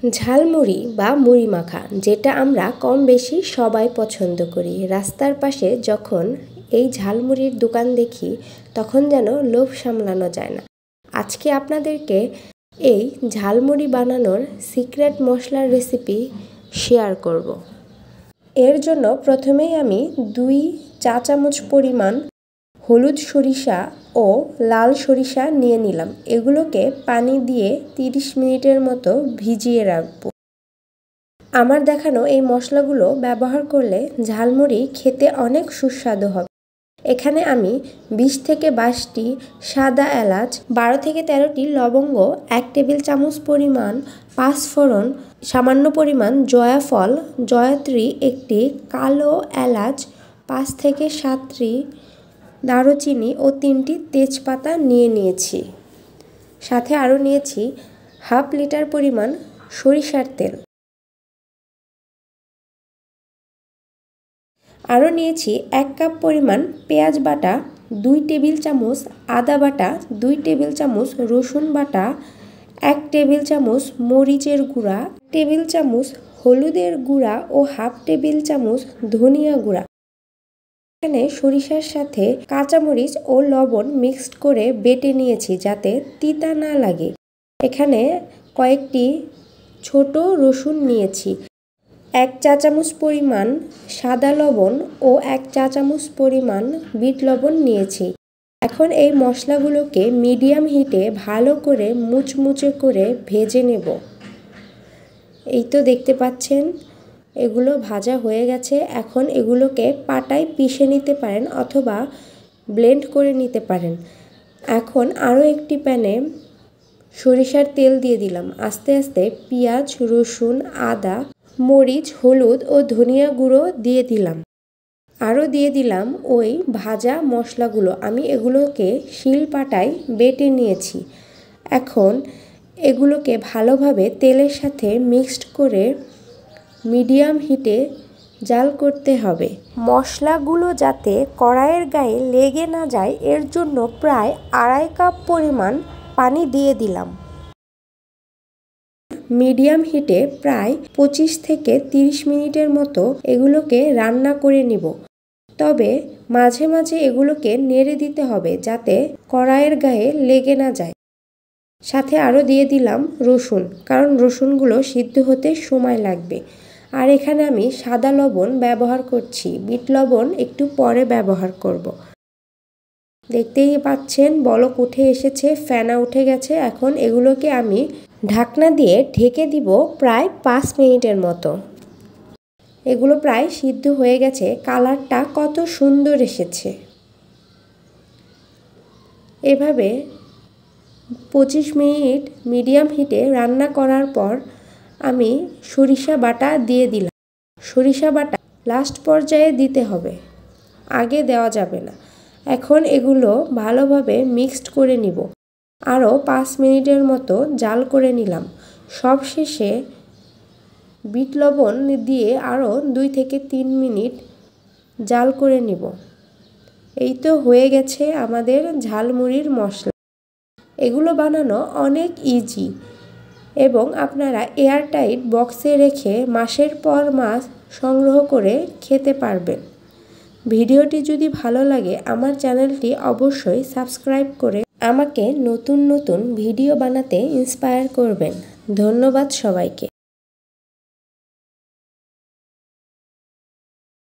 ঝালমুড়ি বা মুড়ি মাখা, যেটা আমরা কম বেশি সবাই পছন্দ করি। রাস্তার পাশে যখন এই ঝালমুড়ির দোকান দেখি তখন যেন লোভ সামলানো যায় না। আজকে আপনাদেরকে এই ঝালমুড়ি বানানোর সিক্রেট মশলার রেসিপি শেয়ার করব। এর জন্য প্রথমেই আমি 2 চা চামচ পরিমাণ হলুদ সরিষা ও লাল সরিষা নিয়ে নিলাম। এগুলোকে পানি দিয়ে 30 মিনিটের মতো ভিজিয়ে রাখব। আমার দেখানো এই মশলাগুলো ব্যবহার করলে ঝালমুড়ি খেতে অনেক সুস্বাদু হবে। এখানে আমি 20 থেকে 22টি সাদা এলাচ, 12 থেকে 13টি লবঙ্গ, 1 টেবিল চামচ পরিমাণ পাঁচফোড়ন, সামান্য পরিমাণ জয়ফল, জয়ত্রী, একটি কালো এলাচ, 5 থেকে 7টি দারুচিনি ও 3টি তেজপাতা নিয়ে নিয়েছি। সাথে আরও নিয়েছি হাফ লিটার পরিমাণ সরিষার তেল। আরও নিয়েছি 1 কাপ পরিমাণ পেঁয়াজ বাটা, 2 টেবিল চামচ আদা বাটা, 2 টেবিল চামচ রসুন বাটা, 1 টেবিল চামচ মরিচের গুঁড়া, 1 টেবিল চামচ হলুদের গুঁড়া ও হাফ টেবিল চামচ ধনিয়া গুঁড়া। এখানে সরিষার সাথে কাঁচামরিচ ও লবণ মিক্সড করে বেটে নিয়েছি যাতে তিতা না লাগে। এখানে কয়েকটি ছোট রসুন নিয়েছি। 1 চা চামচ পরিমাণ সাদা লবণ ও 1 চা চামচ পরিমাণ বিট লবণ নিয়েছি। এখন এই মশলাগুলোকে মিডিয়াম হিটে ভালো করে মুচমুচে করে ভেজে নেব। এই তো দেখতে পাচ্ছেন এগুলো ভাজা হয়ে গেছে। এখন এগুলোকে পাটায় পিষে নিতে পারেন অথবা ব্লেন্ড করে নিতে পারেন। এখন আরও একটি প্যানে সরিষার তেল দিয়ে দিলাম। আস্তে আস্তে পেঁয়াজ, রসুন, আদা, মরিচ, হলুদ ও ধনিয়া গুঁড়ো দিয়ে দিলাম। আরও দিয়ে দিলাম ওই ভাজা মশলাগুলো। আমি এগুলোকে শিলপাটায় বেটে নিয়েছি। এখন এগুলোকে ভালোভাবে তেলের সাথে মিক্সড করে মিডিয়াম হিটে জাল করতে হবে। মশলাগুলো যাতে কড়াইয়ের গায়ে লেগে না যায় এর জন্য প্রায় 2.5 কাপ পরিমাণ পানি দিয়ে দিলাম। মিডিয়াম হিটে প্রায় 25 থেকে 30 মিনিটের মতো এগুলোকে রান্না করে নিব। তবে মাঝে মাঝে এগুলোকে নেড়ে দিতে হবে যাতে কড়াইয়ের গায়ে লেগে না যায়। সাথে আরও দিয়ে দিলাম রসুন, কারণ রসুনগুলো সিদ্ধ হতে সময় লাগবে। আর এখানে আমি সাদা লবণ ব্যবহার করছি, বিট লবণ একটু পরে ব্যবহার করব। দেখতেই পাচ্ছেন বলক উঠে এসেছে, ফেনা উঠে গেছে। এখন এগুলোকে আমি ঢাকনা দিয়ে ঢেকে দিব প্রায় 5 মিনিটের মতো। এগুলো প্রায় সিদ্ধ হয়ে গেছে। কালারটা কত সুন্দর এসেছে। এভাবে 25 মিনিট মিডিয়াম হিটে রান্না করার পর আমি সরিষা বাটা দিয়ে দিলাম। সরিষা বাটা লাস্ট পর্যায়ে দিতে হবে, আগে দেওয়া যাবে না। এখন এগুলো ভালোভাবে মিক্সড করে নিব। আরও 5 মিনিটের মতো জাল করে নিলাম। সবশেষে বিট লবণ দিয়ে আরও 2 থেকে 3 মিনিট জাল করে নিব। এই তো হয়ে গেছে আমাদের ঝালমুড়ির মশলা। এগুলো বানানো অনেক ইজি এবং আপনারা এয়ারটাইট বক্সে রেখে মাসের পর মাস সংগ্রহ করে খেতে পারবেন। ভিডিওটি যদি ভালো লাগে আমার চ্যানেলটি অবশ্যই সাবস্ক্রাইব করে আমাকে নতুন নতুন ভিডিও বানাতে ইন্সপায়ার করবেন। ধন্যবাদ সবাইকে।